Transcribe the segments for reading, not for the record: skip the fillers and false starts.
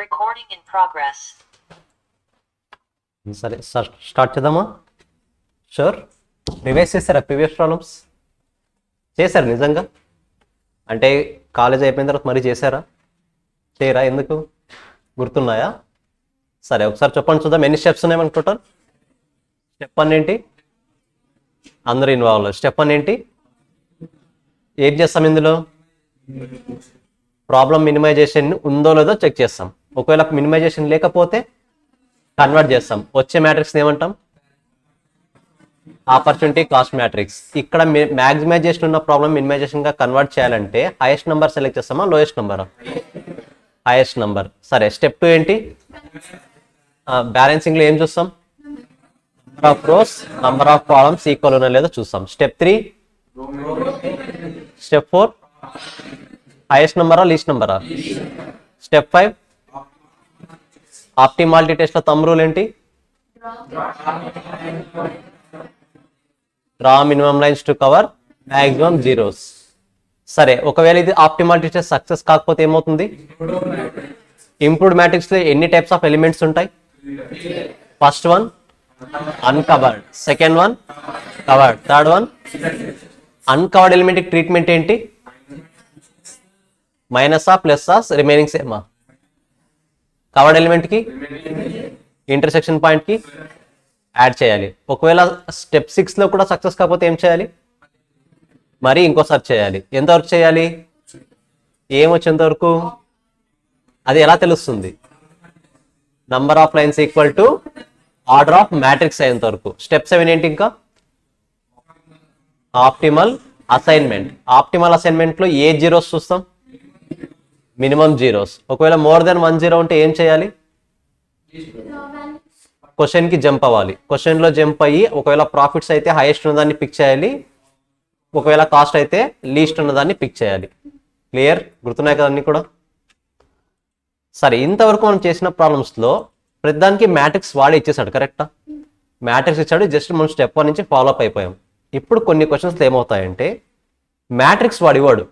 Recording in progress. సరే start చేద్దామా? Sure. Revise చేశారా ప్రీవియస్ ప్రాబ్లమ్స్? చేశారు నిజంగా? అంటే కాలేజ్ అయిపోయిన తర్వాత మరీ చేశారా? చేయరా? ఎందుకు? గుర్తున్నాయా? సరే ఒకసారి చెప్పండి చూద్దాం. ఎన్ని స్టెప్స్ ఉన్నాయి మనకు టోటల్? స్టెప్ 1 ఏంటి? అందరూ ఇన్వాల్వ్. స్టెప్ 1 ఏంటి? ఏం చేస్తాం ఇందులో? ప్రాబ్లం మినిమైజేషన్ ఉందో లేదో చెక్ చేస్తాం. ఒకవేళ మినిమైజేషన్ లేకపోతే కన్వర్ట్ చేస్తాం. వచ్చే మ్యాట్రిక్స్ ఏమంటాం? Opportunity cost matrix. ఇక్కడ మ్యాక్సిమైజేషన్ ఉన్న ప్రాబ్లం మినిమైజేషన్ గా కన్వర్ట్ చేయాలంటే హైయెస్ట్ నంబర్ సెలెక్ట్ చేస్తామా, లోయెస్ట్ నంబర్? Highest number. సరే స్టెప్ 2 ఏంటి? బ్యాలెన్సింగ్ లో ఏం చూస్తాం? Number of rows, number of columns equal ఉన్నా లేదో చూస్తాం. స్టెప్ 3, స్టెప్ 4 హైయెస్ట్ నంబరా లీస్ట్ నంబరా? స్టెప్ 5 ఆప్టిమాలిటీ టెస్ట్ లో థంబ్ రూల్ ఏంటి? Draw minimum lines to cover maximum zeros. సరే ఒకవేళ ఇది ఆప్టిమాలిటీ టెస్ట్ సక్సెస్ కాకపోతే ఏమవుతుంది? ఇంప్రూవ్డ్ మ్యాట్రిక్స్ లో ఎన్ని టైప్స్ ఆఫ్ ఎలిమెంట్స్ ఉంటాయి? First one uncovered, second one covered, third one uncovered element treatment ఏంటి? మైనసా ప్లస్సా రిమైనింగ్ సేమా? కవర్డ్ ఎలిమెంట్ కి ఇంటర్సెక్షన్ పాయింట్ కి యాడ్ చేయాలి. ఒకవేళ స్టెప్ 6 లో కూడా సక్సెస్ కాకపోతే ఏం చేయాలి? మరి ఇంకోసారి చేయాలి. ఎంతవరకు చేయాలి? ఏం వచ్చేంత వరకు? అది ఎలా తెలుస్తుంది? Number of lines equal to order of matrix అయ్యేంత వరకు. స్టెప్ 7 ఏంటి? ఇంకా ఆప్టిమల్ అసైన్మెంట్. ఆప్టిమల్ అసైన్మెంట్ లో ఏ జీరోస్ చూస్తాం? Minimum zeros. ఒకవేళ మోర్ దెన్ 1 జీరో ఉంటే ఏం చేయాలి? క్వశ్చన్ కి జంప్ అవ్వాలి. క్వశ్చన్ లో జంప్ అయ్యి ఒకవేళ ప్రాఫిట్స్ అయితే హైయెస్ట్ ఉన్నదాన్ని పిక్ చేయాలి, ఒకవేళ కాస్ట్ అయితే లీస్ట్ ఉన్నదాన్ని పిక్ చేయాలి. క్లియర్? గుర్తున్నాయి కదా అన్ని కూడా? సరే ఇంతవరకు మనం చేసిన ప్రాబ్లమ్స్ లో ప్రతిదానికి మ్యాట్రిక్స్ వాడి ఇచ్చేసాడు. కరెక్టా? మ్యాట్రిక్స్ ఇచ్చాడు, జస్ట్ మనం స్టెప్ 1 నుంచి ఫాలో అప్ అయిపోయాం. ఇప్పుడు కొన్ని క్వశ్చన్స్ ఏమవుతాయంటే మ్యాట్రిక్స్ వాడు ఇవ్వడు,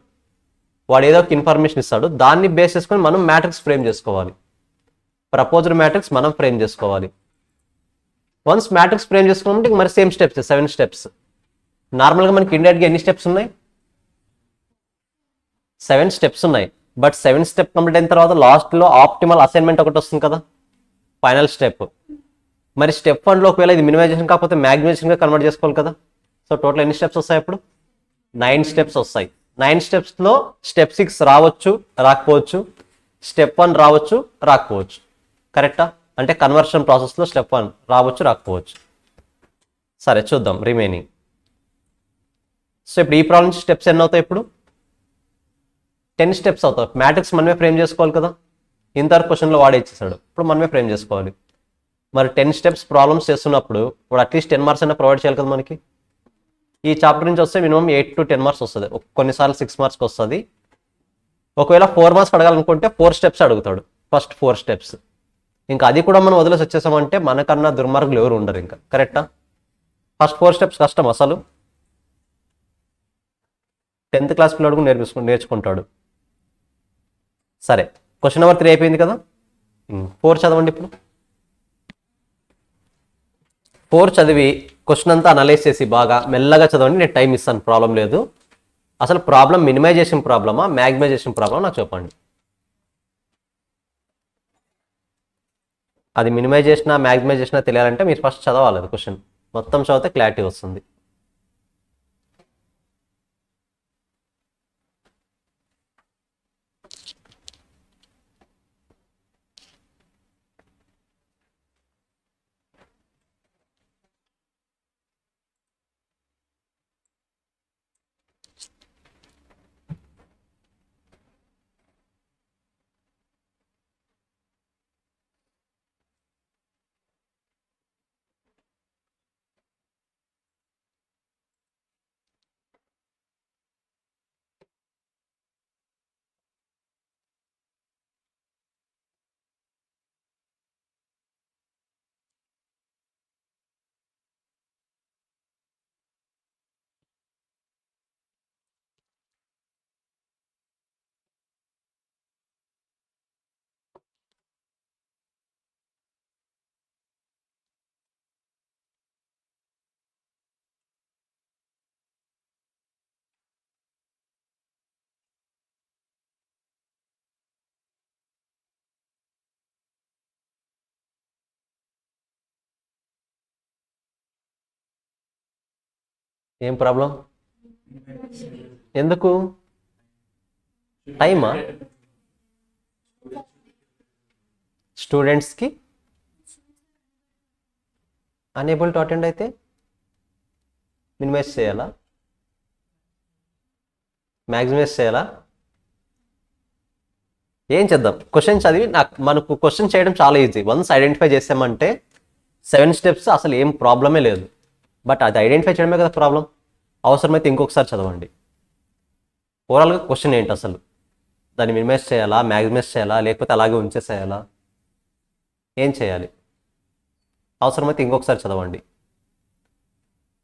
వాడు ఏదో ఒక ఇన్ఫర్మేషన్ ఇస్తాడు, దాన్ని బేస్ చేసుకొని మనం మ్యాట్రిక్స్ ఫ్రేమ్ చేసుకోవాలి. ప్రపోజ్డ్ మ్యాట్రిక్స్ మనం ఫ్రేమ్ చేసుకోవాలి. వన్స్ మ్యాట్రిక్స్ ఫ్రేమ్ చేసుకున్నప్పుడు మరి సేమ్ స్టెప్స్, 7 స్టెప్స్. నార్మల్గా మనకి ఇండియట్గా ఎన్ని స్టెప్స్ ఉన్నాయి? 7 స్టెప్స్ ఉన్నాయి. బట్ 7 స్టెప్ కంప్లీట్ అయిన తర్వాత లాస్ట్లో ఆప్టిమల్ అసైన్మెంట్ ఒకటి వస్తుంది కదా, ఫైనల్ స్టెప్. మరి స్టెప్ 1 లో ఒకవేళ ఇది మినిమైజేషన్ కాకపోతే మ్యాక్సిమైజేషన్గా కన్వర్ట్ చేసుకోవాలి కదా. సో టోటల్ ఎన్ని స్టెప్స్ వస్తాయి అప్పుడు? 9 స్టెప్స్ వస్తాయి. 9 స్టెప్స్లో స్టెప్ 6 రావచ్చు, రాకపోవచ్చు. స్టెప్ 1 రావచ్చు, రాకపోవచ్చు. కరెక్టా? అంటే కన్వర్షన్ ప్రాసెస్లో స్టెప్ 1 రావచ్చు, రాకపోవచ్చు. సరే చూద్దాం రిమైనింగ్. సో ఇప్పుడు ఈ ప్రాబ్లం స్టెప్స్ ఎన్ని అవుతాయి? ఇప్పుడు 10 స్టెప్స్ అవుతాయి. మ్యాట్రిక్స్ మనమే ఫ్రేమ్ చేసుకోవాలి కదా. ఇంతవరకు క్వశ్చన్లో వాడే ఇచ్చేసాడు, ఇప్పుడు మనమే ఫ్రేమ్ చేసుకోవాలి. మరి 10 స్టెప్స్ ప్రాబ్లమ్స్ చేస్తున్నప్పుడు ఇప్పుడు అట్లీస్ట్ 10 మార్క్స్ అయినా ప్రొవైడ్ చేయాలి కదా మనకి. ఈ చాప్టర్ నుంచి వస్తే మినిమం 8 to 10 మార్క్స్ వస్తుంది, కొన్నిసార్లు 6 మార్క్స్కి వస్తుంది. ఒకవేళ 4 మార్క్స్ అడగాలనుకుంటే 4 స్టెప్స్ అడుగుతాడు, ఫస్ట్ 4 స్టెప్స్. ఇంకా అది కూడా మనం వదిలేసి వచ్చేసామంటే మనకన్నా దుర్మార్గులు ఎవరు ఉండరు ఇంకా. కరెక్టా? ఫస్ట్ 4 స్టెప్స్ కష్టం అసలు. 10th క్లాస్ పిల్లడు నేర్చుకుంటాడు. సరే క్వశ్చన్ నెంబర్ 3 అయిపోయింది కదా. 4 చదవండి ఇప్పుడు. 4 చదివి క్వశ్చన్ అంతా అనలైజ్ చేసి బాగా మెల్లగా చదవండి. నేను టైం ఇస్తాను, ప్రాబ్లం లేదు. అసలు ప్రాబ్లం మినిమైజేషన్ ప్రాబ్లమా మ్యాక్సిమైజేషన్ ప్రాబ్లమా నాకు చెప్పండి. అది మినిమైజేషనా మ్యాక్సిమైజేషనా తెలియాలంటే మీరు ఫస్ట్ చదవాలి అది క్వశ్చన్. మొత్తం చదివితే క్లారిటీ వస్తుంది. ఏం ప్రాబ్లం? ఎందుకు? టైమా? స్టూడెంట్స్కి అనేబుల్ టు అటెండ్ అయితే మినిమైజ్ చేయాలా, మ్యాక్సిమైజ్ చేయాలా? ఏం చేద్దాం? క్వశ్చన్ చదివి మనకు క్వశ్చన్ చేయడం చాలా ఈజీ. వన్స్ ఐడెంటిఫై చేసామంటే 7 స్టెప్స్ అసలు ఏం ప్రాబ్లమే లేదు. బట్ అది ఐడెంటిఫై చేయడమే కదా ప్రాబ్లం. అవసరమైతే ఇంకొకసారి చదవండి. ఓవరాల్గా క్వశ్చన్ ఏంటి అసలు? దాన్ని మినిమైజ్ చేయాలా, మ్యాక్సిమైజ్ చేయాలా, లేకపోతే అలాగే ఉంచేసేయాలా, ఏం చేయాలి? అవసరమైతే ఇంకొకసారి చదవండి.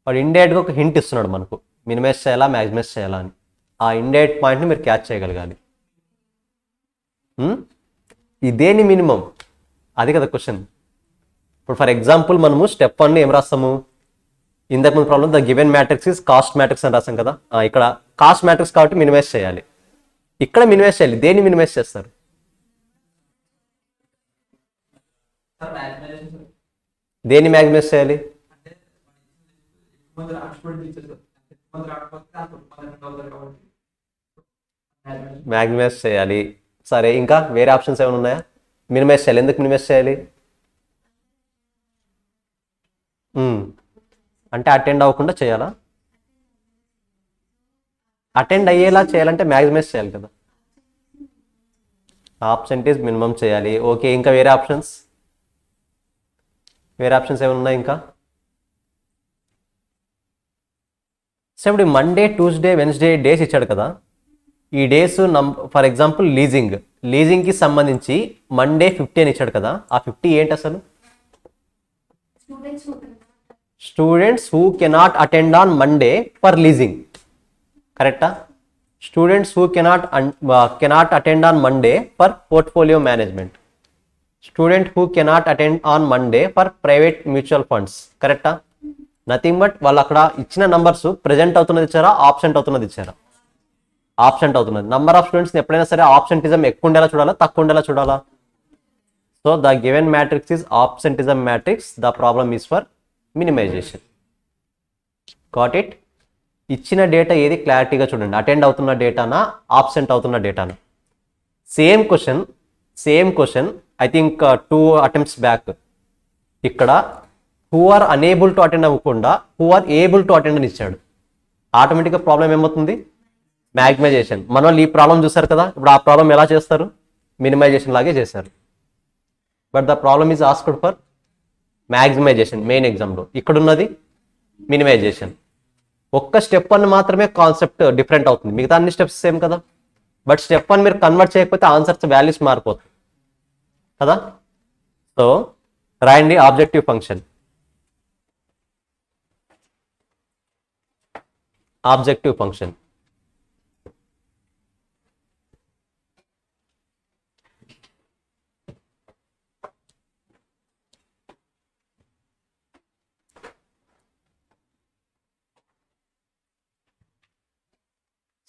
వాడు ఇండైరెక్ట్గా ఒక హింట్ ఇస్తున్నాడు మనకు, మినిమైజ్ చేయాలా, మ్యాక్సిమైజ్ చేయాలా అని. ఆ ఇండైరెక్ట్ పాయింట్ని మీరు క్యాచ్ చేయగలగాలి. ఇదేని మినిమం, అది కదా క్వశ్చన్. ఇప్పుడు ఫర్ ఎగ్జాంపుల్ మనము స్టెప్ 1 ఏం రాస్తాము? ఇంతకు ముందు problem the given matrix is cost matrix అని రాస్తాం కదా. ఇక్కడ కాస్ట్ మ్యాట్రిక్స్ కాబట్టి మినిమైజ్ చేయాలి. ఇక్కడ మినిమైజ్ చేయాలి. దేన్ని మినిమైజ్ చేస్తారు? దేన్ని మ్యాక్సిమైజ్ చేయాలి? మ్యాక్సిమైజ్ చేయాలి. సరే, ఇంకా వేరే ఆప్షన్స్ ఏమైనా ఉన్నాయా? మినిమైజ్ చేయాలి. ఎందుకు మినిమైజ్ చేయాలి? అంటే అటెండ్ అవ్వకుండా చేయాలా? అటెండ్ అయ్యేలా చేయాలంటే మ్యాక్సిమైజ్ చేయాలి కదా. ఆబ్సెంటీస్ మినిమం చేయాలి. ఓకే, ఇంకా వేరే ఆప్షన్స్? వేరే ఆప్షన్స్ ఏమైనా ఉన్నాయి ఇంకా? సో ఇప్పుడు మండే, ట్యూస్డే, వెన్స్డే డేస్ ఇచ్చాడు కదా. ఈ డేస్ ఫర్ ఎగ్జాంపుల్ లీజింగ్కి సంబంధించి మండే 50 అని ఇచ్చాడు కదా. ఆ 50 ఏంటి అసలు? Students who cannot attend on Monday for leasing, కరెక్టా? Students who cannot attend on Monday for portfolio management, student who cannot attend on Monday for private mutual funds, కరెక్టా? Nothing but వాళ్ళు అక్కడ ఇచ్చిన నంబర్స్ ప్రెజెంట్ అవుతున్నది ఇచ్చారా, absent అవుతున్నది ఇచ్చారా? Absent అవుతున్నది. నంబర్ ఆఫ్ స్టూడెంట్స్ ఎప్పుడైనా సరే ఆబ్సెంటిజం ఎక్కువ ఉండేలా చూడాలా, తక్కువ ఉండేలా చూడాలా? So the given matrix is absenteeism matrix. The problem is for minimization. Got it? ఇచ్చిన డేటా ఏది క్లారిటీగా చూడండి. అటెండ్ అవుతున్న డేటానా, ఆబ్సెంట్ అవుతున్న డేటానా? Same question I think 2 attempts back ఇక్కడ who are unable to attend అవ్వకుండా who are able to attend అని ఇచ్చాడు. ఆటోమేటిక్గా ప్రాబ్లం ఏమవుతుంది? మ్యాక్సిమైజేషన్. మన వాళ్ళు ఈ ప్రాబ్లం చూసారు కదా. ఇప్పుడు ఆ ప్రాబ్లం ఎలా చేస్తారు? మినిమైజేషన్ లాగే చేశారు. But the problem is asked for maximisation. Main ఎగ్జామ్లో ఇక్కడ ఉన్నది మినిమైజేషన్. ఒక్క స్టెప్ 1 మాత్రమే కాన్సెప్ట్ డిఫరెంట్ అవుతుంది, మిగతా అన్ని స్టెప్స్ సేమ్ కదా. బట్ స్టెప్ 1 మీరు కన్వర్ట్ చేయకపోతే ఆన్సర్స్ వాల్యూస్ మారిపోతుంది కదా. సో రాయండి objective function. Objective function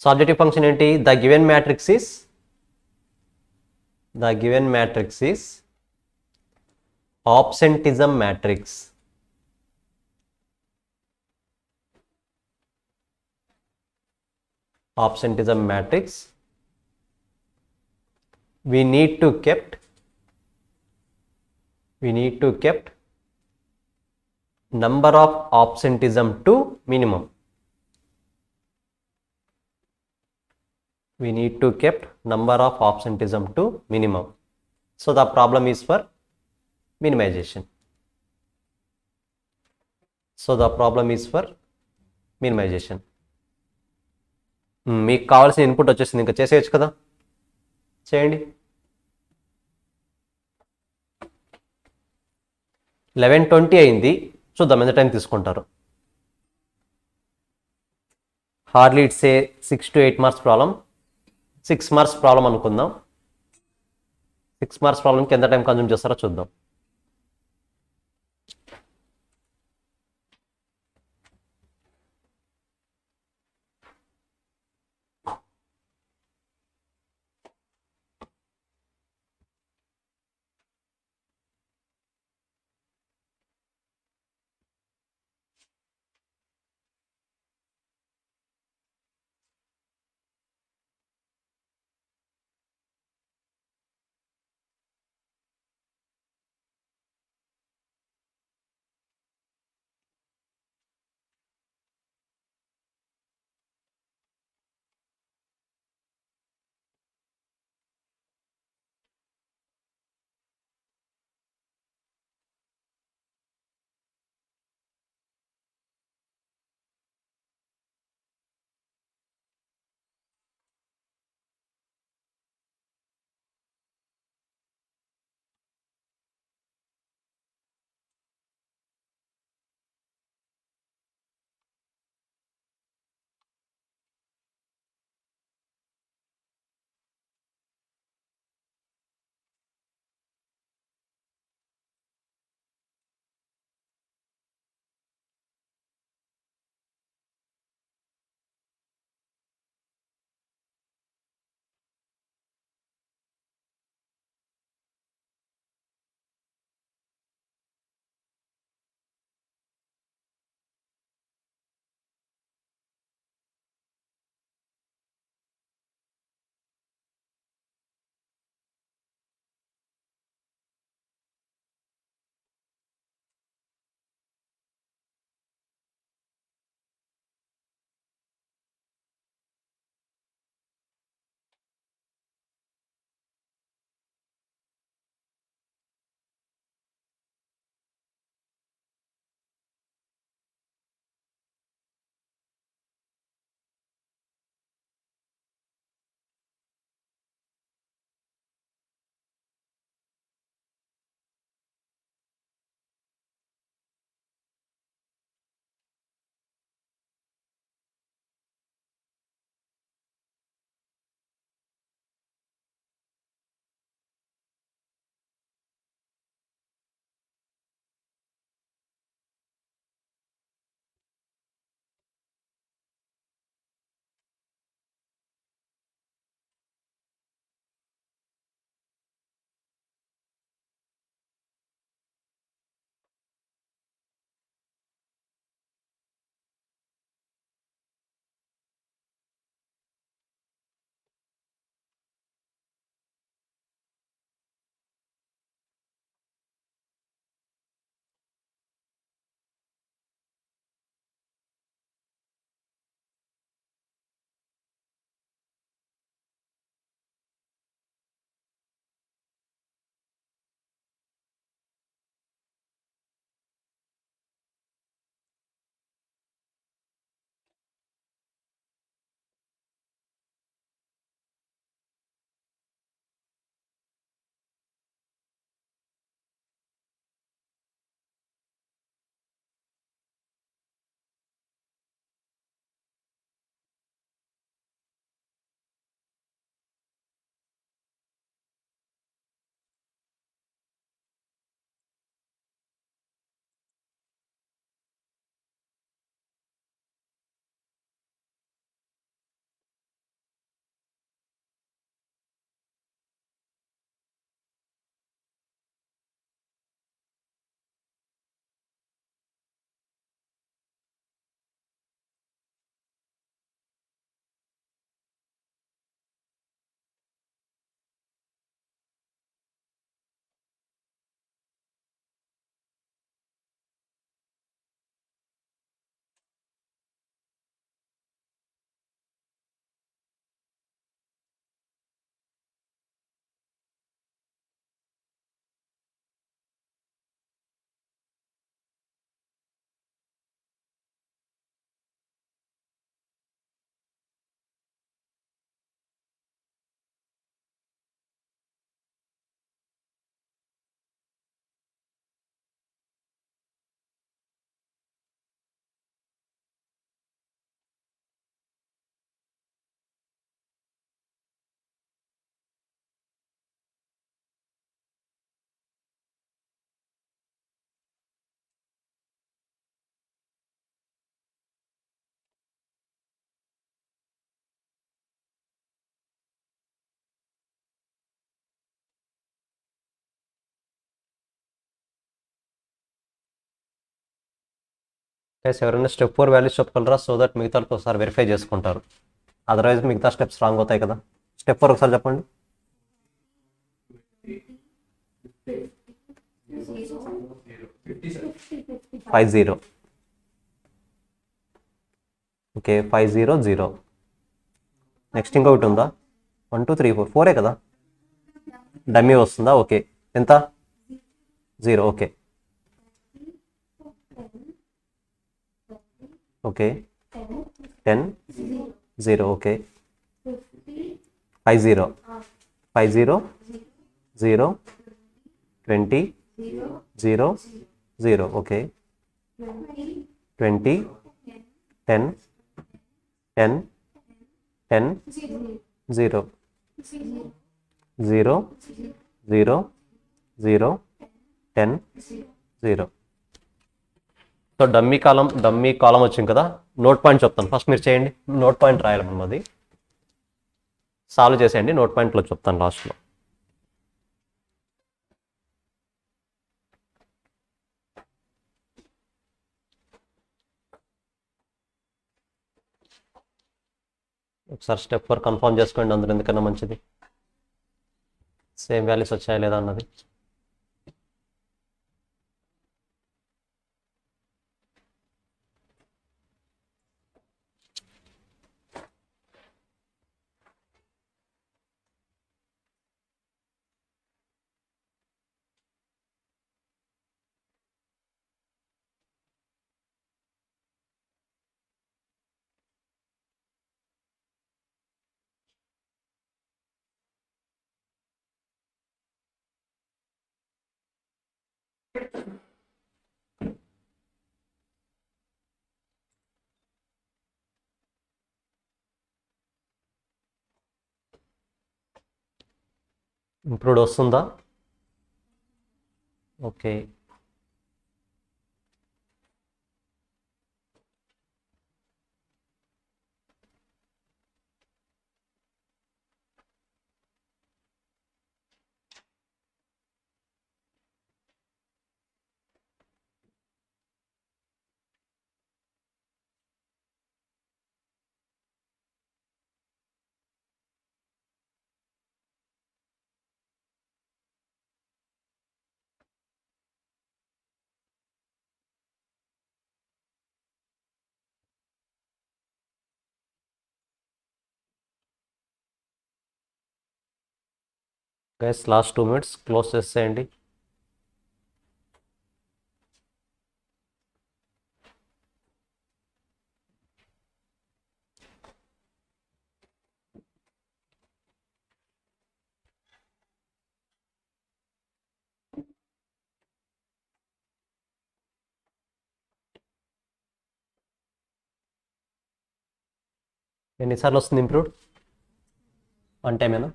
so objective function ఏంటి? The given matrix is absenteeism matrix. Absenteeism matrix. We need to kept number of absenteeism to minimum. We need to kept number of absenteeism to minimum. So the problem is for minimization. మీకు కావాల్సిన input వచ్చేసింది, ఇంకా చేసేయచ్చు కదా. చేయండి. 11:20 అయింది. చూద్దాం ఎంత టైం తీసుకుంటారు. Hardly it's a 6 to 8 marks problem. 6 marks problem అనుకుందాం. 6 మార్క్స్ ప్రాబ్లంకి ఎంత టైం కన్జ్యూమ్ చేస్తారో చూద్దాం. గైస్ ఎవరైనా స్టెప్ 4 వాల్యూస్ చెప్పగలరా? సో దట్ మిగతా ఒకసారి వెరిఫై చేసుకుంటారు. అదర్వైజ్ మిగతా స్టెప్స్ రాంగ్ అవుతాయి కదా. స్టెప్ 4 ఒకసారి చెప్పండి. 50. ఓకే 500. నెక్స్ట్ ఇంకొకటి ఉందా? 1 2 3 4 4 కదా. డమ్మీ వస్తుందా? ఓకే ఎంత? 0. Okay okay 10 0. Okay 50 50 0 20 0 0. Okay 20 10 10 10 0 0 0 0 10 0. So dummy కాలం వచ్చింది కదా. నోట్ పాయింట్ చెప్తాను, ఫస్ట్ మీరు చేయండి. నోట్ పాయింట్ రాయాలి మనం, అది సాల్వ్ చేసేయండి. నోట్ పాయింట్లో చెప్తాను లాస్ట్లో. ఒకసారి స్టెప్ 4 కన్ఫర్మ్ చేసుకోండి, అందులో ఎందుకన్నా మంచిది. సేమ్ వాల్యూస్ వచ్చాయా లేదా అన్నది. ఇంప్రూవ్డ్ వస్తుందా? Okay guys, last 2 minutes close చేసేయండి. ఎన్నిసార్లు వస్తుంది ఇంప్రూవ్డ్? 1 టైమేనా?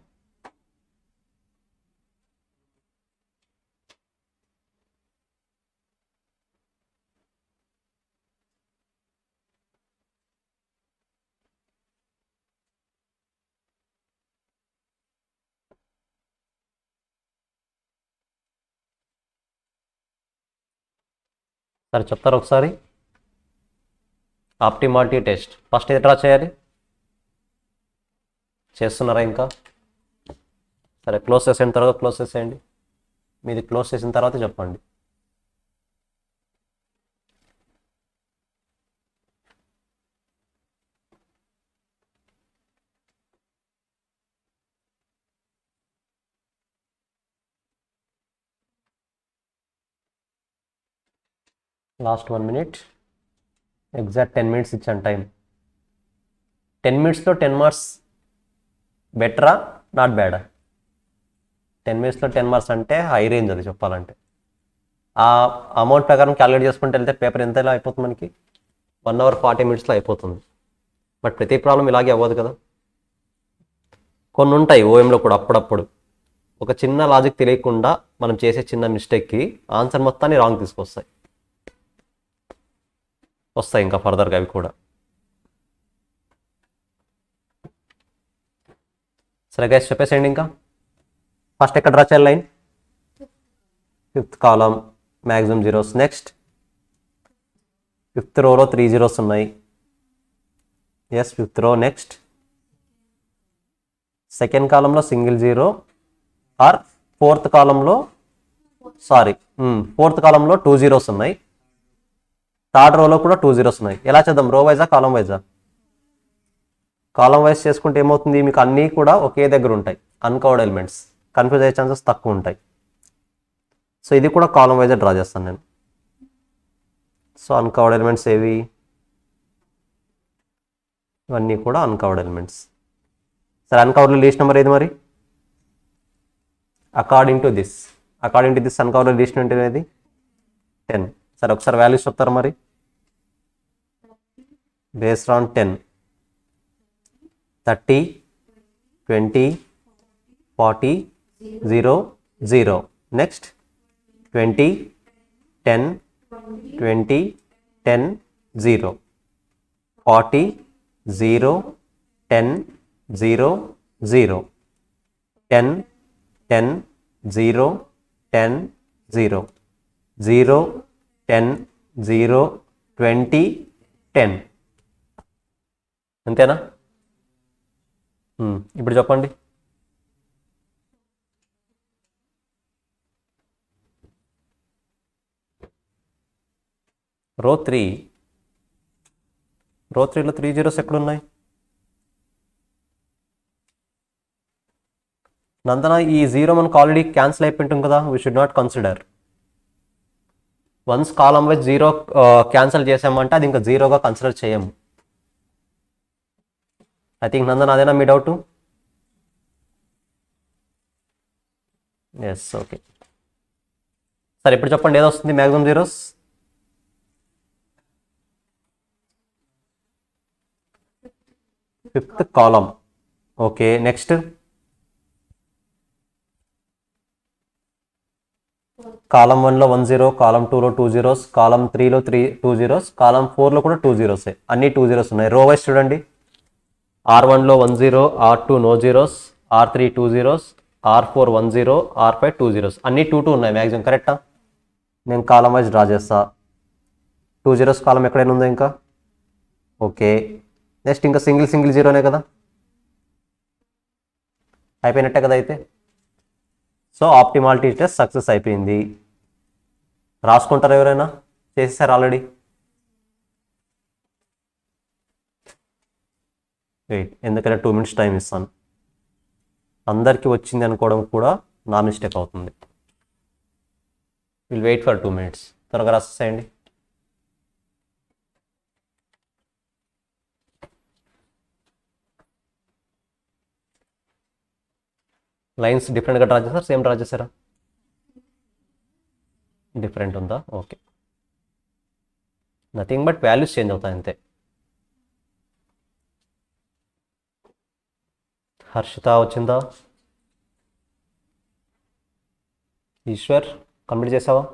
సరే చెప్తారు ఒకసారి. ఆప్టిమాలిటీ టెస్ట్ ఫస్ట్ ఏది డ్రా చేయాలి? చేస్తున్నారా ఇంకా? సరే క్లోజ్ చేసిన తర్వాత క్లోజ్ చేసేయండి. మీది క్లోజ్ చేసిన తర్వాత చెప్పండి. లాస్ట్ 1 minute, ఎగ్జాక్ట్ 10 minutes ఇచ్చాను టైం. 10 minutesలో 10 మార్క్స్ బెటరా నాట్ బ్యాడా? 10 minutesలో 10 మార్క్స్ అంటే హై రేంజ్ అది చెప్పాలంటే. ఆ అమౌంట్ ప్రకారం క్యాలిక్యులేట్ చేసుకుంటే వెళ్తే పేపర్ ఎంత ఇలా అయిపోతుంది మనకి? 1 hour 40 minutesలో అయిపోతుంది. బట్ ప్రతి ప్రాబ్లం ఇలాగే అవ్వదు కదా. కొన్ని ఉంటాయి ఓఎంలో కూడా అప్పుడప్పుడు ఒక చిన్న లాజిక్ తెలియకుండా మనం చేసే చిన్న మిస్టేక్కి ఆన్సర్ మొత్తాన్ని రాంగ్ తీసుకొస్తాయి. వస్తాయి ఇంకా ఫర్దర్గా అవి కూడా. సరే గైస్ చెప్పేసేయండి. ఇంకా ఫస్ట్ ఎక్కడ డ్రా చేయాలి line? 5th column maximum zeros. Next fifth రోలో 3 జీరోస్ ఉన్నాయి. Yes, fifth row. Next second కాలంలో సింగిల్ జీరో ఆర్ ఫోర్త్ కాలంలో 2 జీరోస్ ఉన్నాయి. థర్డ్ రోలో కూడా 2 జీరోస్ ఉన్నాయి. ఎలా చేద్దాం, రో వైజా కాలం వైజా? కాలం వైజ్ చేసుకుంటే ఏమవుతుంది, మీకు అన్నీ కూడా ఒకే దగ్గర ఉంటాయి. అన్కవర్డ్ ఎలిమెంట్స్, కన్ఫ్యూజ్ అయ్యే ఛాన్సెస్ తక్కువ ఉంటాయి. సో ఇది కూడా కాలం వైజే డ్రా చేస్తాను నేను. సో అన్కవర్డ్ ఎలిమెంట్స్ ఏవి, ఇవన్నీ కూడా అన్కవర్డ్ ఎలిమెంట్స్. సరే, అన్కవర్డ్లో లీస్ట్ నెంబర్ ఏది మరి? అకార్డింగ్ టు దిస్ అన్కవర్డ్లో లీస్ట్ నెంబర్ ఏది? 10. సరే, ఒకసారి వాల్యూస్ చెప్తారా మరి? Based on 10, 30, 20, 40, 0, 0. నెక్స్ట్ 20, 10, 20, 10, 0, 40, 0, 10, 0, 0, 10, 10, 0, 10, 0, 0, 10, 0, 20, 10. అంతేనా? ఇప్పుడు చెప్పండి. రో 3లో 3 జీరోస్ ఎక్కడున్నాయి? నందన, ఈ జీరో మనకు ఆల్రెడీ క్యాన్సిల్ అయిపోయింటుంది కదా, we should not consider. Once column wise zero cancel చేసామంటే అది ఇంకా జీరోగా కన్సిడర్ చేయము. ఐ థింక్ నందన అదేనా మీ డౌట్? Yes, okay. సరే, ఇప్పుడు చెప్పండి ఏదో వస్తుంది మ్యాక్సిమం జీరోస్? ఫిఫ్త్ కాలం. ఓకే, నెక్స్ట్ కాలం 1లో 1 జీరో, కాలం 2లో 2 జీరోస్, కాలం 3లో 2 జీరోస్, కాలం 4లో కూడా 2 జీరోస్. అన్ని 2 జీరోస్ ఉన్నాయి. రో వైజ్ చూడండి. R1లో 1 zero, R2 no zeros, R3 2 zeros, R4 1 zero, R5 2 zeros. అన్ని 2 2 ఉన్నాయి మ్యాక్సిమం. కరెక్టా? నేను కాలం వైజ్ డ్రా చేస్తా. 2 జీరోస్ కాలం ఎక్కడైనా ఉందా ఇంకా? ఓకే. నెక్స్ట్ ఇంకా సింగిల్ జీరోనే కదా, అయిపోయినట్టే కదా అయితే. సో ఆప్టిమాలిటీ టెస్ట్ సక్సెస్ అయిపోయింది. రాసుకుంటారా ఎవరైనా? చేసేసారు ఆల్రెడీ? వెయిట్, ఎందుకంటే 2 minutes టైం ఇస్తాను. అందరికీ వచ్చింది అనుకోవడం కూడా నా మిస్టేక్ అవుతుంది. Will wait for 2 minutes. త్వరగా రాసేసేయండి. లైన్స్ డిఫరెంట్గా డ్రా చేస్తారా, సేమ్ డ్రా చేస్తారా? డిఫరెంట్ ఉందా? Okay. Nothing but values change అవుతాయి అంతే. హర్షిత వచ్చిందా? ఈశ్వర్ కంప్లీట్ చేసావా?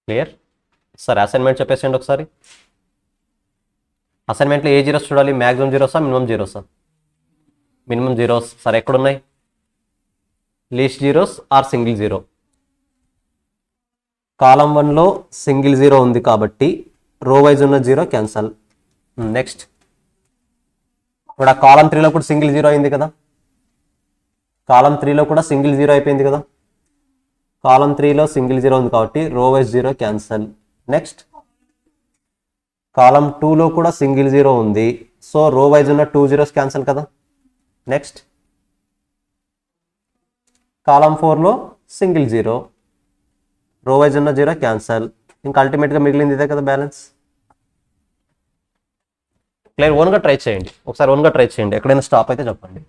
క్లియర్? సరే, అసైన్మెంట్ చెప్పేసేయండి ఒకసారి. అసైన్మెంట్లో ఏ జీరోస్ చూడాలి? మ్యాక్సిమం జీరోసా, మినిమం జీరోసా? Minimum zeros. సరే, ఎక్కడున్నాయి? Least zeros are single zero? Column 1లో సింగిల్ జీరో ఉంది కాబట్టి రో వైజ్ ఉన్న జీరో క్యాన్సల్. నెక్స్ట్ ఇప్పుడు ఆ కాలం 3లో కూడా సింగిల్ జీరో అయింది కదా, కాలం 3లో కూడా సింగిల్ జీరో అయిపోయింది కదా. కాలం 3లో సింగిల్ జీరో ఉంది కాబట్టి row wise zero cancel. Next column 2లో కూడా సింగిల్ జీరో ఉంది, సో రో వైజ్ ఉన్న 2 జీరోస్ క్యాన్సల్ కదా. నెక్స్ట్ కాలం 4లో సింగిల్ జీరో, రో వైజ్ ఉన్న జీరో క్యాన్సల్. ఇంకా అల్టిమేట్గా మిగిలింది ఇదే కదా బ్యాలెన్స్. క్లియర్? ఓన్గా ట్రై చేయండి ఒకసారి, ఓన్గా ట్రై చేయండి. ఎక్కడైనా స్టాప్ అయితే చెప్పండి.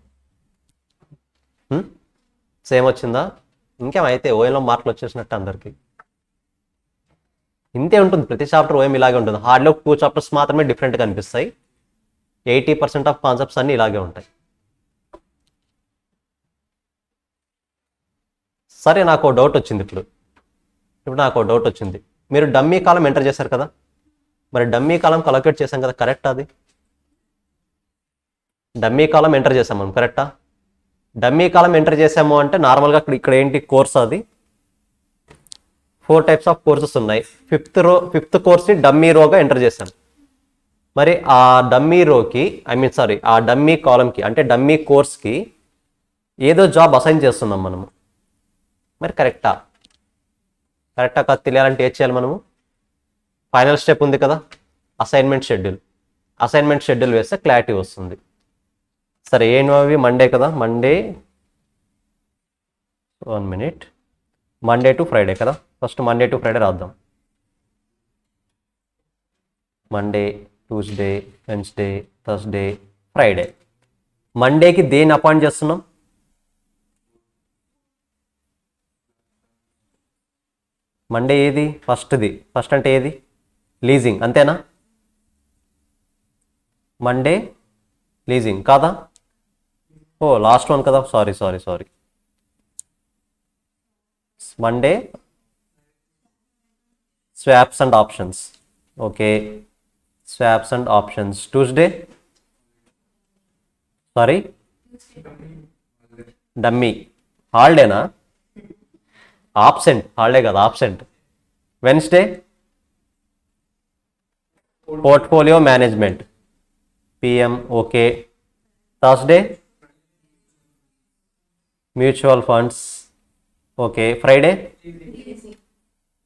సేమ్ వచ్చిందా? ఇంకేమైతే ఓఎంలో మార్కులు వచ్చేసినట్టు అందరికి. ఇంతే ఉంటుంది ప్రతి చాప్టర్. ఓఎం ఇలాగే ఉంటుంది. హార్డ్లో 2 చాప్టర్స్ మాత్రమే డిఫరెంట్గా అనిపిస్తాయి. 80% ఆఫ్ కాన్సెప్ట్స్ అన్నీ ఇలాగే ఉంటాయి. సరే, నాకు డౌట్ వచ్చింది ఇప్పుడు నాకు డౌట్ వచ్చింది. మీరు డమ్మీ కాలం ఎంటర్ చేశారు కదా, మరి డమ్మీ కాలం అలొకేట్ చేశాం కదా, కరెక్టా? అది డమ్మీ కాలం ఎంటర్ చేసాం మనం, కరెక్టా? డమ్మీ కాలం ఎంటర్ చేసాము అంటే నార్మల్గా ఇక్కడ ఏంటి కోర్స్, అది 4 టైప్స్ ఆఫ్ కోర్సెస్ ఉన్నాయి. ఫిఫ్త్ కోర్స్ని డమ్మీ రోగా ఎంటర్ చేశాం. మరి ఆ డమ్మీ రోకి ఆ డమ్మీ కాలంకి అంటే డమ్మీ కోర్స్కి ఏదో జాబ్ అసైన్ చేస్తున్నాం మనము. మరి కరెక్టా కాదు తెలియాలంటే ఏం చేయాలి మనము? ఫైనల్ స్టెప్ ఉంది కదా, అసైన్మెంట్ షెడ్యూల్ వేస్తే క్లారిటీ వస్తుంది. సరే, అవి మండే కదా, Monday 1 minute, Monday to Friday కదా. ఫస్ట్ మండే టు ఫ్రైడే రాద్దాం. Monday, Tuesday, Wednesday, Thursday, Friday. మండేకి దేన్ని అపాయింట్ చేస్తున్నాం? మండే ఏది? ఫస్ట్ అంటే ఏది? లీజింగ్, అంతేనా? మండే లీజింగ్ కాదా? ఓ, లాస్ట్ వన్ కదా, sorry. Monday swaps and options. Okay, swaps and options. Tuesday dummy, హాలిడేనా? ఆబ్సెంట్, హాలిడే కదా, absent. Wednesday portfolio management, PM. Okay, Thursday mutual funds. Okay, Friday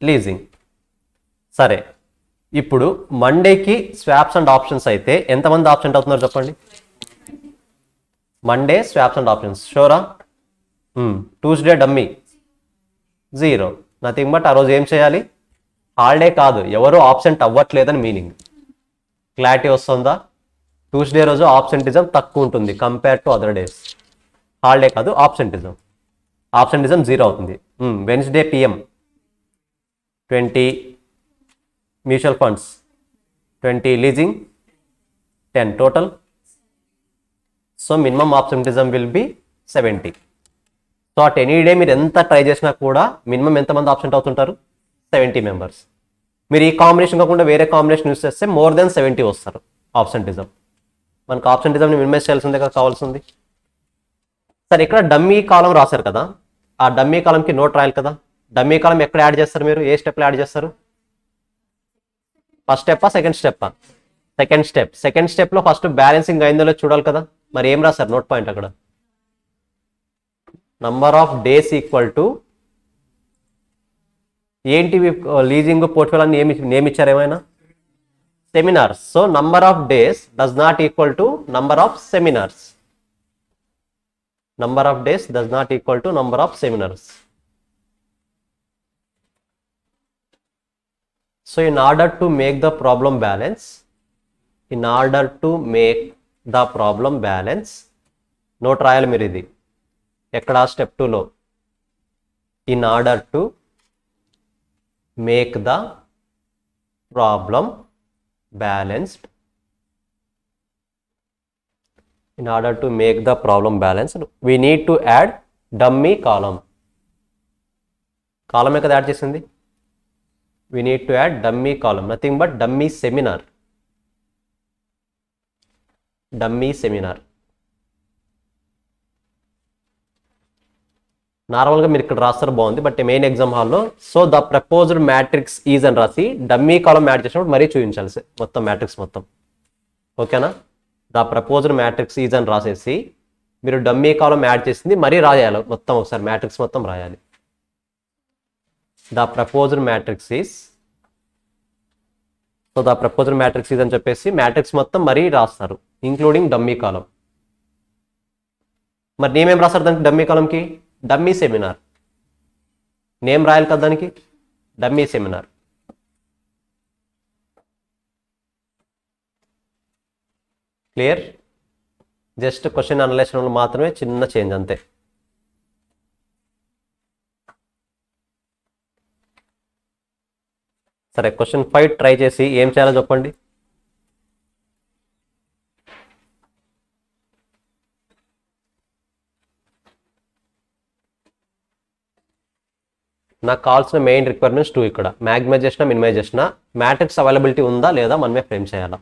leasing. సరే, ఇప్పుడు మండేకి swaps and options అయితే ఎంతమంది absent అవుతున్నారు చెప్పండి? Monday swaps and options షోరా? Tuesday dummy 0, nothing but ఆ రోజు ఏం చేయాలి? హాలిడే కాదు, ఎవరు ఆబ్సెంట్ అవ్వట్లేదని మీనింగ్. క్లారిటీ వస్తుందా? ట్యూస్డే రోజు ఆబ్సెంటిజం తక్కువ ఉంటుంది compare to other days. Holiday కాదు, ఆబ్సెంటిజం 0 అవుతుంది. Wednesday PM 20, mutual funds 20, leasing 10 total. So minimum absenteeism will be 70. So at any day మీరు ఎంత ట్రై చేసినా కూడా మినిమం ఎంతమంది ఆబ్సెంట్ అవుతుంటారు? 70 మెంబర్స్. మీరు ఈ కాంబినేషన్ కాకుండా వేరే కాంబినేషన్ యూస్ చేస్తే మోర్ దెన్ 70 వస్తారు ఆబ్సెంటిజం. మనకు ఆబ్సెంటిజంని మినిమైజ్ చేయాల్సిందే కదా కావాల్సింది. సరే, ఇక్కడ డమ్మీ కాలం రాశారు కదా, ఆ డమ్మీ కాలంకి నోట్ రాయాలి కదా. డమ్మీ కాలం ఎక్కడ యాడ్ చేస్తారు మీరు? ఏ స్టెప్లో యాడ్ చేస్తారు? ఫస్ట్ స్టెప్పా, సెకండ్ స్టెప్పా? సెకండ్ స్టెప్లో ఫస్ట్ బ్యాలెన్సింగ్ అయిందో చూడాలి కదా. మరి ఏం రాశారు నోట్ పాయింట్ అక్కడ? Number of days equal to ఏంటివి? లీజింగ్ పోర్ట్ఫోలియో అని నేమ్ ఇచ్చారు ఏమైనా? Seminars. So number of days does not equal to number of seminars. Number of days does not equal to number of seminars. So in order to make the problem balance, note రాయాలి మీరు ఇది ఎక్కడ? Step 2లో. in order to make the problem balanced, we need to add dummy column. కాలమే కదా add చేసింది. we need to add dummy column, nothing but dummy seminar. నార్మల్గా మీరు ఇక్కడ రాస్తారు బాగుంది, బట్ మెయిన్ ఎగ్జామ్ హాల్లో so the proposed matrix is అని రాసి డమ్మీ కాలం యాడ్ చేసినప్పుడు మరీ చూపించాలి మొత్తం మ్యాట్రిక్స్ మొత్తం. ఓకేనా? ద ప్రపోజ్డ్ మ్యాట్రిక్స్ ఈజ్ అని రాసేసి మీరు డమ్మీ కాలం యాడ్ చేసింది మరీ రాయాలి మొత్తం, ఒకసారి మ్యాట్రిక్స్ మొత్తం రాయాలి. The proposed matrix is, so the proposed matrix is అని చెప్పేసి మ్యాట్రిక్స్ మొత్తం మరీ రాస్తారు ఇంక్లూడింగ్ డమ్మీ కాలం. మరి నేమ్ ఏం రాస్తారు దానికి? డమ్మీ కాలంకి డమ్మీ సెమినార్ నేమ్ రాయాలి కదా దానికి, dummy seminar. Clear? Just question analysation మాత్రమే చిన్న చేంజ్ అంతే. సరే, క్వశ్చన్ 5 ట్రై చేసి ఏం చేయాలో చెప్పండి. నాకు కావాల్సిన మెయిన్ రిక్వైర్మెంట్స్ 2 ఇక్కడ మ్యాగ్మైజ్ చేసిన మినిమైజ్ చేసిన మ్యాట్రిక్స్ అవైలబిలిటీ ఉందా లేదా మనమే ఫ్రేమ్ చేయాలా.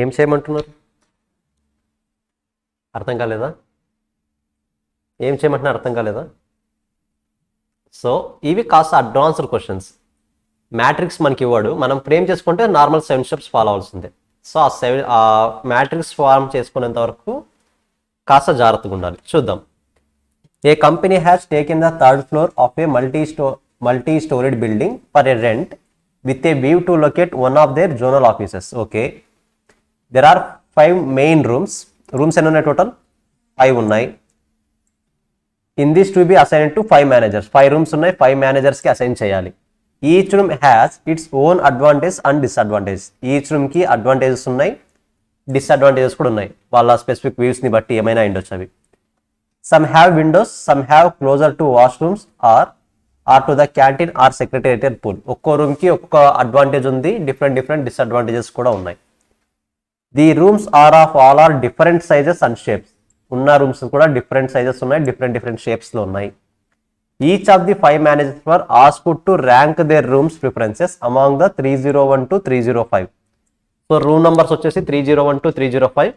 ఏం చేయమంటున్నారు అర్థం కాలేదా? ఏం చేయమంటున్నారు అర్థం కాలేదా? సో ఇవి కాస్త అడ్వాన్స్డ్ క్వశ్చన్స్. మ్యాట్రిక్స్ మనకి ఇవ్వడు, మనం ఫ్రేమ్ చేసుకుంటే నార్మల్ 7 స్టెప్స్ ఫాలో అవ్వాల్సిందే. సో ఆ మ్యాట్రిక్స్ ఫార్మ్ చేసుకునేంత వరకు కాస్త జాగ్రత్తగా ఉండాలి. చూద్దాం. A company has taken the 3rd floor of a multi-storied building for a rent with a view to locate one of their zonal offices. Okay. There are 5 main rooms. Rooms ఎన్ని ఉన్నాయి total? 5 ఉన్నాయి. In this to be assigned to 5 managers. 5 rooms ఉన్నాయి, 5 managers కి assign చేయాలి. Each room has its own advantage and disadvantage. Each room కి advantages ఉన్నాయి, disadvantages కూడా ఉన్నాయి. వాళ్ళ స్పెసిఫిక్ వ్యూస్ ని బట్టి ఏమైనా ఉండొచ్చు అవి. Some have windows, some have closer to washrooms or to the canteen or secretarial pool. ఒక్కో రూమ్ కి ఒక్కొక్క అడ్వాంటేజ్ ఉంది, డిఫరెంట్ డిసడ్వాంటేజెస్ కూడా ఉన్నాయి. The rooms are different sizes and shapes. ఉన్న రూమ్స్ కూడా డిఫరెంట్ సైజెస్ ఉన్నాయి, డిఫరెంట్ షేప్స్ లో ఉన్నాయి. Each of the 5 managers were asked to rank their rooms preferences among the 301 to 305. So room numbers వచ్చేసి 301 to 305.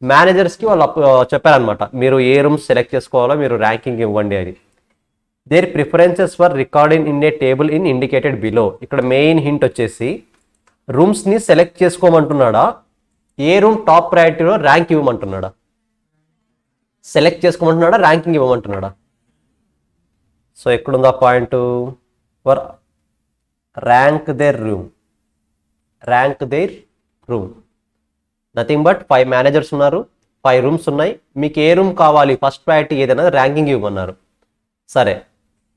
Managers కి వాళ్ళు చెప్పారనమాట, మీరు ఏ రూమ్స్ సెలెక్ట్ చేసుకోవాలో మీరు ర్యాంకింగ్ ఇవ్వండి అని. Their preferences were recording in a table in indicated below. ఇక్కడ మెయిన్ హింట్ వచ్చేసి రూమ్స్ ని సెలెక్ట్ చేసుకోమంటున్నాడా, ఏ రూమ్ టాప్ ప్రయారిటీలో ర్యాంక్ ఇవ్వమంటున్నాడా? సెలెక్ట్ చేసుకోమంటున్నాడా, ర్యాంకింగ్ ఇవ్వమంటున్నాడా? సో ఎక్కడుందా point? For rank their room. Nothing but 5 managers ఉన్నారు, 5 రూమ్స్ ఉన్నాయి. మీకు ఏ రూమ్ కావాలి, ఫస్ట్ ప్రయారిటీ ఏదైనా ర్యాంకింగ్ ఇవ్వమన్నారు. సరే,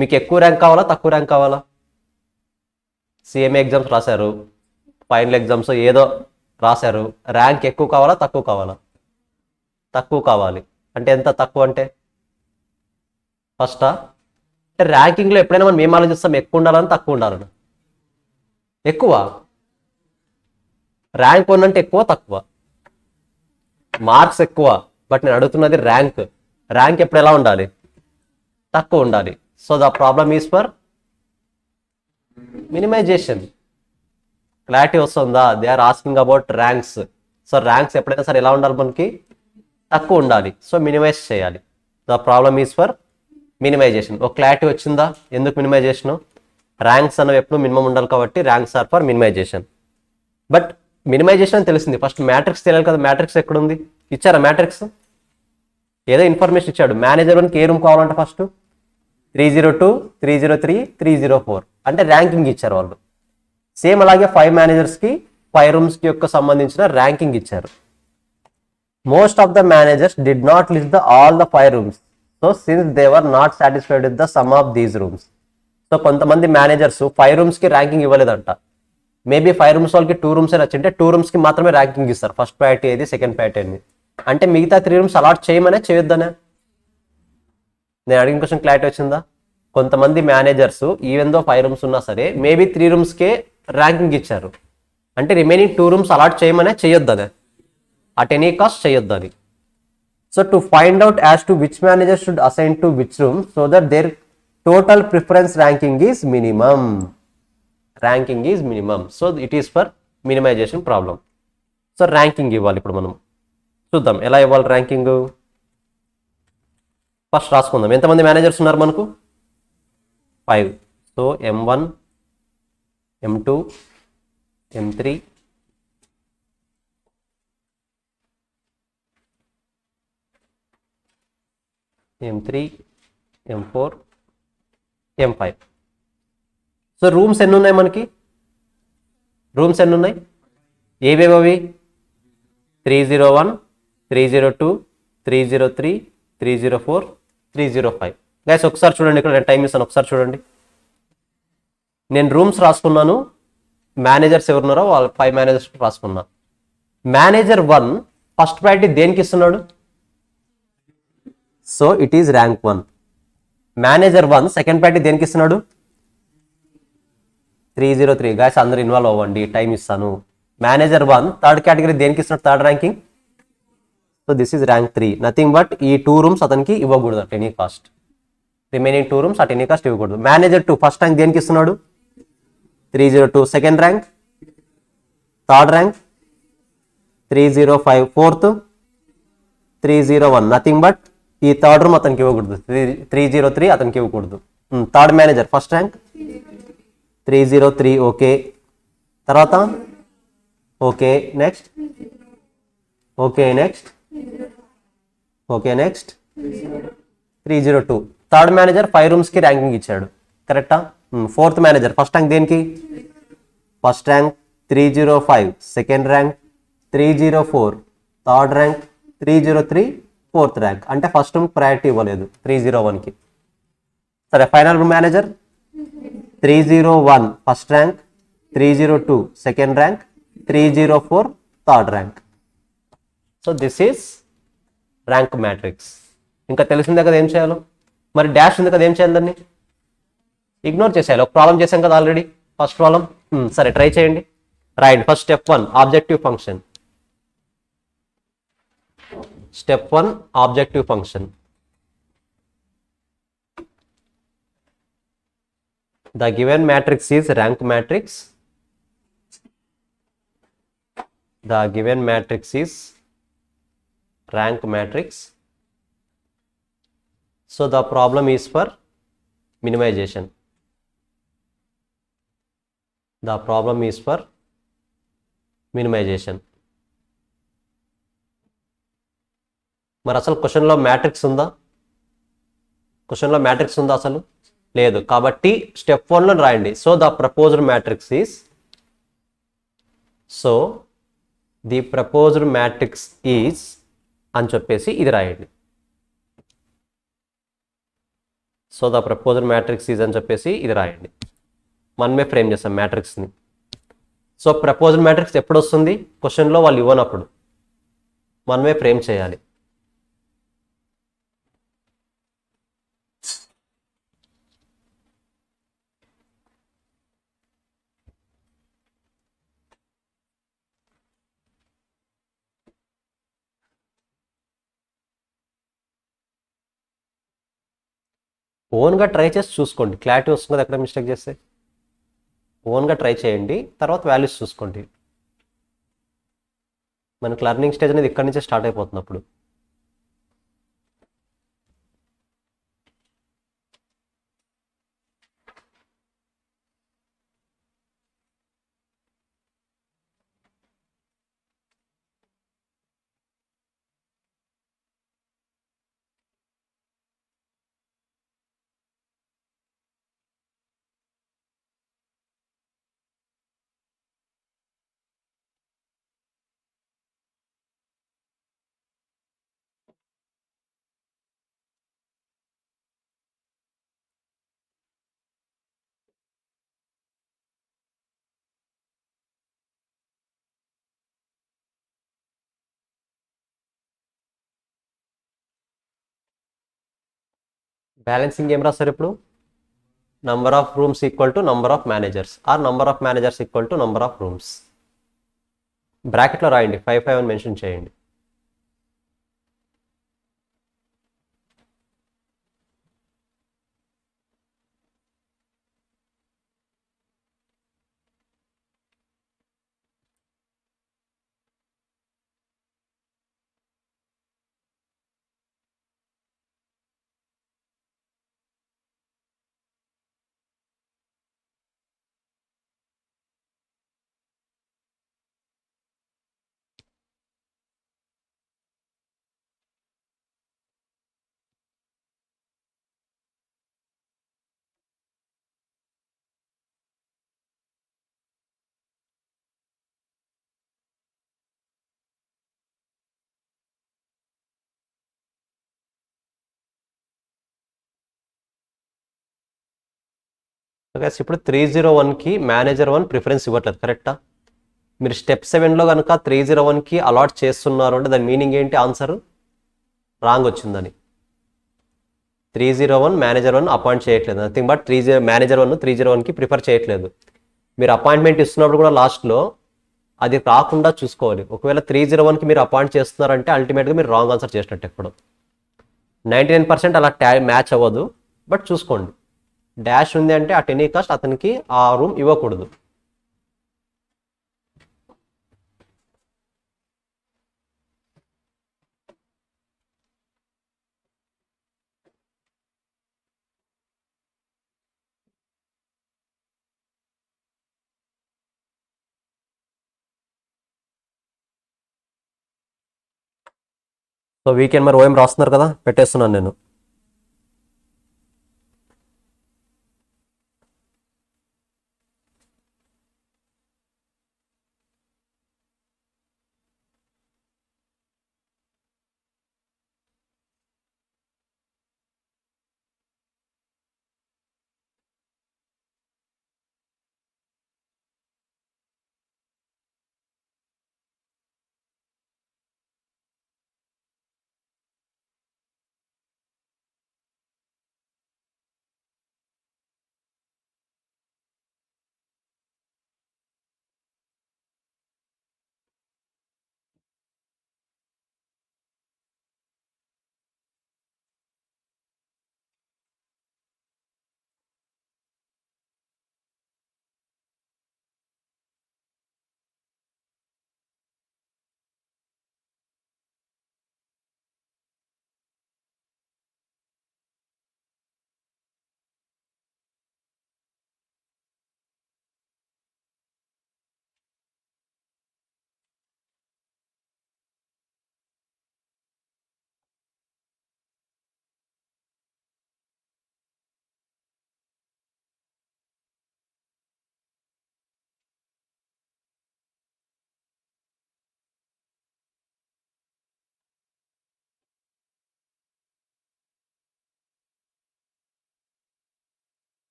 మీకు ఎక్కువ ర్యాంక్ కావాలా, తక్కువ ర్యాంక్ కావాలా? సిఎంఏ ఎగ్జామ్స్ రాశారు, ఫైనల్ ఎగ్జామ్స్ ఏదో రాశారు, ర్యాంక్ ఎక్కువ కావాలా, తక్కువ కావాలా? తక్కువ కావాలి. అంటే ఎంత తక్కువ అంటే? ఫస్టా? అంటే ర్యాంకింగ్లో ఎప్పుడైనా మనం ఏం ఆలోచిస్తాం, ఎక్కువ ఉండాలని తక్కువ ఉండాలని? ఎక్కువ. ర్యాంక్ 1 అంటే ఎక్కువ తక్కువ, మార్క్స్ ఎక్కువ, బట్ నేను అడుగుతున్నది ర్యాంక్. ర్యాంక్ ఎప్పుడు ఎలా ఉండాలి? తక్కువ ఉండాలి. So the problem is for minimization. Clarity వస్తుందా? They are asking about ranks. So ranks ఎప్పుడైనా సరే ఎలా ఉండాలి? మనకి తక్కువ ఉండాలి. సో మినిమైజ్ చేయాలి. The problem is for minimization. ఒక క్లారిటీ వచ్చిందా ఎందుకు మినిమైజేషన్? ర్యాంక్స్ అనేవి ఎప్పుడు మినిమం ఉండాలి కాబట్టి ranks are for minimization. But minimization అని తెలిసింది, ఫస్ట్ మ్యాట్రిక్స్ తెలియాలి కదా. మ్యాట్రిక్స్ ఎక్కడుంది? ఇచ్చారా మ్యాట్రిక్స్? ఏదో ఇన్ఫర్మేషన్ ఇచ్చాడు. మేనేజర్ 1కి ఏ రూమ్ కావాలంటే ఫస్ట్ 302, 303, 304 అంటే ర్యాంకింగ్ ఇచ్చారు వాళ్ళు. సేమ్ అలాగే 5 మేనేజర్స్కి 5 రూమ్స్కి యొక్క సంబంధించిన ర్యాంకింగ్ ఇచ్చారు. Most of the managers did not list all the 5 rooms. So since they were not satisfied with the sum of these rooms. So కొంతమంది మేనేజర్స్ 5 రూమ్స్కి ర్యాంకింగ్ ఇవ్వలేదంట. మేబీ 5 రూమ్స్ వాళ్ళకి 2 rooms నచ్చింటే 2 రూమ్స్కి మాత్రమే ranking ఇస్తారు. First priority ఏది, second priority ఏది. అంటే మిగతా 3 rooms allot చేయమనే చేయొద్దనే. నేను అడిగిన క్వశ్చన్ క్లారిటీ వచ్చిందా? కొంతమంది మేనేజర్స్ ఈవెన్ దో 5 రూమ్స్ ఉన్నా సరే మేబీ 3 రూమ్స్కే ర్యాంకింగ్ ఇచ్చారు. అంటే రిమైనింగ్ 2 రూమ్స్ అలాట్ చేయమనే చేయొద్దనే, అట్ ఎనీ కాస్ట్ చేయొద్దని. So to find out as to which manager should assign to which room so that their total preference ranking is minimum. Ranking is minimum. So it is for minimization problem. So ranking ఇవ్వాలి. ఇప్పుడు మనం చూద్దాం ఎలా ఇవ్వాలి ranking. First రాసుకుందాం. ఎంతమంది managers ఉన్నారు మనకు? 5. So M1, M2, M3, M3, M4, M5. So rooms ఎన్ని ఉన్నాయి మనకి? రూమ్స్ ఎన్ని ఉన్నాయి? ఏవేవి? 301, 302, 303, 304, 305. గైస్ ఒకసారి చూడండి, ఇక్కడ నేను టైం ఇస్తాను, ఒకసారి చూడండి. నేను రూమ్స్ రాసుకున్నాను, మేనేజర్స్ ఎవరున్నారో వాళ్ళ 5 మేనేజర్స్ రాసుకున్నా. మేనేజర్ 1 ఫస్ట్ ప్రయారిటీ దేనికి ఇస్తున్నాడు? So it is rank 1. Manager 1 second priority దేనికి ఇస్తున్నాడు? 303. గైస్ అందరూ ఇన్వాల్వ్ అవ్వండి, టైం ఇస్తాను. మేనేజర్ 1 థర్డ్ కేటగిరీ దేనికి ఇస్తున్నాడు? Third ranking. So this is rank 3. Nothing but ఈ 2 రూమ్స్ అతనికి ఇవ్వకూడదు at any cost. Remaining 2 rooms at any cost ఇవ్వకూడదు. మేనేజర్ 2 ఫస్ట్ ర్యాంక్ దేనికి ఇస్తున్నాడు? 302. Second rank, third rank 305, fourth 301. Nothing but ఈ థర్డ్ రూమ్ అతనికి ఇవ్వకూడదు. 303 అతనికి ఇవ్వకూడదు. Third manager first rank 303. Okay, తర్వాత okay next, okay next, okay next 302. Third manager 5 రూమ్స్కి ranking ఇచ్చాడు, కరెక్టా? ఫోర్త్ మేనేజర్ ఫస్ట్ ర్యాంక్ దేనికి? First rank 305, second rank 304, third rank 303, fourth rank. అంటే ఫస్ట్ రూమ్ ప్రయారిటీ ఇవ్వలేదు 301కి. సరే, final room manager 301 first rank, 302 second rank, 304 third rank. So this is rank matrix. ఇంకా తెలిసిందే కదా ఏం చేయాలో. మరి డాష్ ఉంది కదా ఏం చేయాలి? దాన్ని ఇగ్నోర్ చేసేయాలి. ఒక ప్రాబ్లం చేశాం కదా ఆల్రెడీ, ఫస్ట్ ప్రాబ్లం. సరే ట్రై చేయండి, రాయండి. First step 1 objective function. Step 1 objective function. The given matrix is rank matrix. The given matrix is rank matrix. So the problem is for minimization. The problem is for minimization. మరి అసలు క్వశ్చన్లో matrix ఉందా? క్వశ్చన్లో matrix ఉందా? అసలు లేదు. కాబట్టి step 1లో రాయండి. So the proposed matrix is, so the proposed matrix is అని చెప్పేసి ఇది రాయండి. So the proposed matrix is అని చెప్పేసి ఇది రాయండి. మనమే ఫ్రేమ్ చేస్తాం మ్యాట్రిక్స్ని. సో ప్రపోజ్డ్ మ్యాట్రిక్స్ ఎప్పుడు వస్తుంది? క్వశ్చన్లో వాళ్ళు ఇవ్వనప్పుడు మనమే ఫ్రేమ్ చేయాలి. ఓన్గా ట్రై చేసి చూసుకోండి, క్లారిటీ వస్తుంది కదా ఎక్కడ మిస్టేక్ చేస్తే. ఓన్గా ట్రై చేయండి, తర్వాత వాల్యూస్ చూసుకోండి. మనకి లర్నింగ్ స్టేజ్ అనేది ఇక్కడి నుంచే స్టార్ట్ అయిపోతుంది అప్పుడు. బ్యాలెన్సింగ్ ఏం రాస్తారు ఇప్పుడు? Number of rooms equal to number of managers, or number of managers equal to number of rooms. బ్రాకెట్లో రాయండి, 5 అని మెన్షన్ చేయండి. గైస్ ఇప్పుడు 301కి మేనేజర్ 1 ప్రిఫరెన్స్ ఇవ్వట్లేదు, కరెక్టా? మీరు స్టెప్ 7లో కనుక 301కి అలాట్ చేస్తున్నారు అంటే దాని మీనింగ్ ఏంటి? ఆన్సర్ రాంగ్ వచ్చిందని. 301 మేనేజర్ 1 అపాయింట్ చేయట్లేదు, నథింగ్ బట్ మేనేజర్ 1 301కి ప్రిఫర్ చేయట్లేదు. మీరు అపాయింట్మెంట్ ఇస్తున్నప్పుడు కూడా లాస్ట్లో అది రాకుండా చూసుకోవాలి. ఒకవేళ 301కి మీరు అపాయింట్ చేస్తున్నారంటే అల్టిమేట్గా మీరు రాంగ్ ఆన్సర్ చేసినట్టు. ఎప్పుడు 99% అలా మ్యాచ్ అవ్వదు, బట్ చూసుకోండి. డాష్ ఉంది అంటే అట్ ఎనీ కాస్ట్ అతనికి ఆ రూమ్ ఇవ్వకూడదు. సో వీకెండ్ మరి ఓఎం రాస్తున్నారు కదా, పెట్టేస్తున్నాను నేను.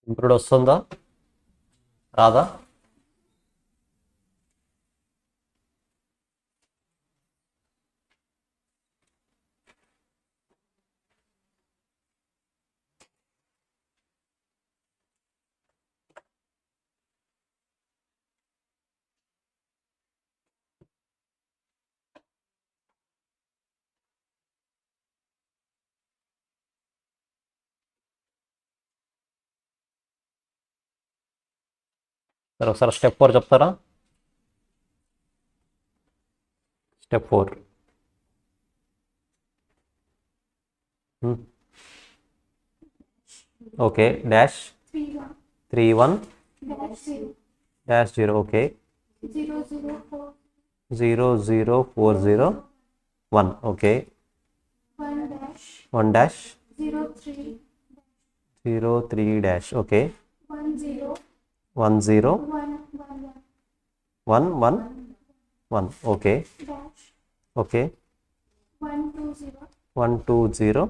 ఇంప్రూవ్డ్ వస్తుందా రాదా? సరే ఒకసారి స్టెప్ 4 చెప్తారా? Step 4 okay dash 31 dash 0 okay 00401 okay 1 dash 03 dash okay 10111 okay okay 120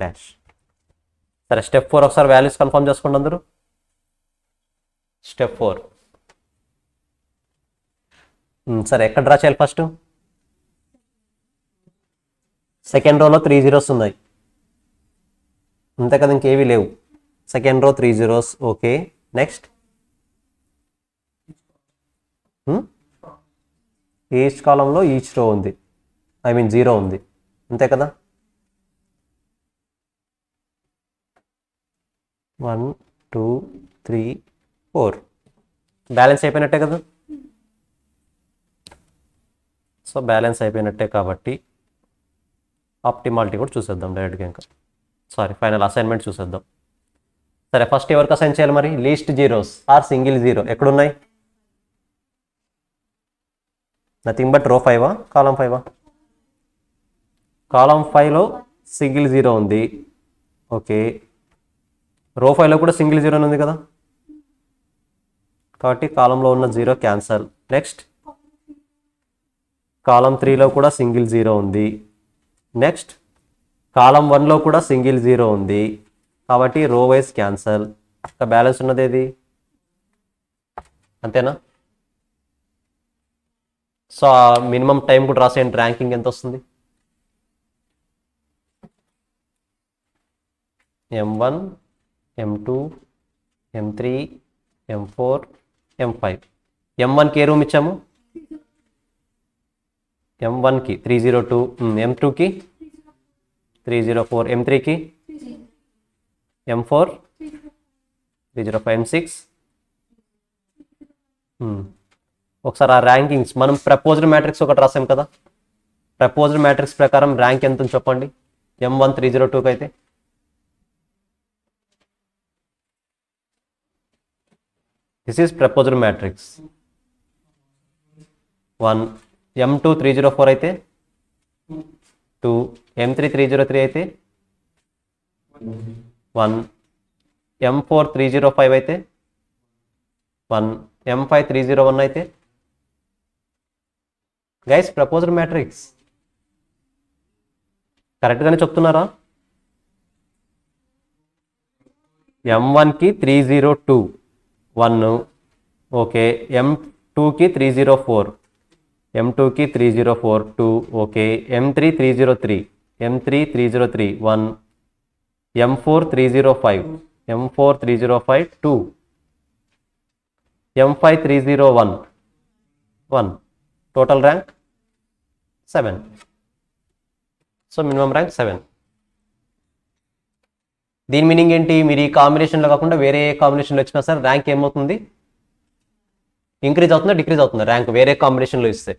dash. సరే స్టెప్ 4 ఒకసారి వాల్యూస్ కన్ఫర్మ్ చేసుకోండి అందరూ. స్టెప్ 4 సరే ఎక్కడ డ్రా చేయాలి? ఫస్ట్ సెకండ్ రోలో 3 జీరోస్ ఉన్నాయి అంతే కదా, ఇంకేవి లేవు. Second row 3 zeros okay. Next each కాలంలో ఈచ్ రో ఉంది, ఐ మీన్ 0 ఉంది అంతే కదా. 1 2 3 4 బ్యాలెన్స్ అయిపోయినట్టే కదా. సో బ్యాలెన్స్ అయిపోయినట్టే కాబట్టి ఆప్టిమాలిటీ కూడా చూసేద్దాం డైరెక్ట్గా. ఇంకా సారీ ఫైనల్ అసైన్మెంట్ చూసేద్దాం. సరే ఫస్ట్ ఎవరికి అసైన్ చేయాలి మరి? Least zeros are single zero ఎక్కడున్నాయి? Nothing but row 5 column 5. Column 5లో సింగిల్ జీరో ఉంది ఓకే. రో 5లో కూడా సింగిల్ జీరో ఉంది కదా, కాబట్టి కాలంలో ఉన్న 0 క్యాన్సల్. నెక్స్ట్ కాలం 3లో కూడా సింగిల్ జీరో ఉంది. నెక్స్ట్ కాలం 1లో కూడా సింగిల్ జీరో ఉంది కాబట్టి రో వైజ్ క్యాన్సల్. ఇంకా బ్యాలెన్స్ ఉన్నది ఏది? అంతేనా? సో మినిమం టైం కూడా రాసేయండి. ర్యాంకింగ్ ఎంత వస్తుంది? M1 M2 M3 M4 M5. M1కి ఏ రూమ్ ఇచ్చాము? M1కి 302, M2కి 304, M3కి M4 305, M6 ఒకసారి ఆ ర్యాంకింగ్స్ మనం ప్రపోజ్డ్ మ్యాట్రిక్స్ ఒకటి రాసాం కదా, ప్రపోజ్డ్ మ్యాట్రిక్స్ ప్రకారం ర్యాంక్ ఎంత ఉంది చెప్పండి. M1 302కి అయితే this is proposed matrix 1. M2 304 అయితే 2, M3 303 అయితే 1, M4 305 అయితే 1, M5 301 అయితే గైస్ ప్రపోజ్డ్ మ్యాట్రిక్స్ కరెక్ట్గానే చెప్తున్నారా? M1కి 302 1 okay. M2కి 304, M2కి 304 2 okay. M3 303, M3 303 1, M4 305, M4 305 2, M5 301 1. Total rank 7. So minimum rank 7. దీని మీనింగ్ ఏంటి? మీరు ఈ కాంబినేషన్లో కాకుండా వేరే ఏ కాంబినేషన్లో ఇచ్చినా సరే ర్యాంక్ ఏమవుతుంది? ఇంక్రీజ్ అవుతుందా డిక్రీజ్ అవుతుందా? ర్యాంక్ వేరే కాంబినేషన్లో ఇస్తే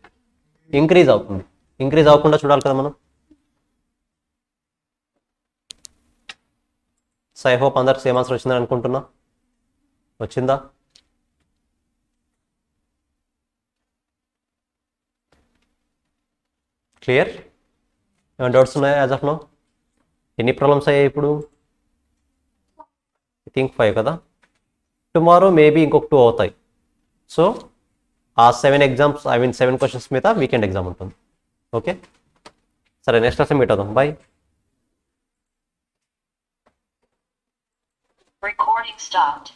ఇంక్రీజ్ అవుతుంది. ఇంక్రీజ్ అవ్వకుండా చూడాలి కదా మనం. సో ఐ హోప్ అందరికి సేమ్ ఆన్సర్ వచ్చిందని అనుకుంటున్నా. వచ్చిందా? క్లియర్? ఏమైనా డౌట్స్ ఉన్నాయా యాజ్ ఆఫ్ నో? ఎన్ని ప్రాబ్లమ్స్ అయ్యాయి ఇప్పుడు? ఐ థింక్ 5 కదా. టుమారో మేబీ ఇంకొక 2 అవుతాయి. సో ఆ 7 ఎగ్జామ్స్ ఐ మీన్ 7 క్వశ్చన్స్ మీద వీకెండ్ ఎగ్జామ్ ఉంటుంది. ఓకే సరే నెక్స్ట్ క్లాస్ మీట్ అవుదాం. బాయ్. Start.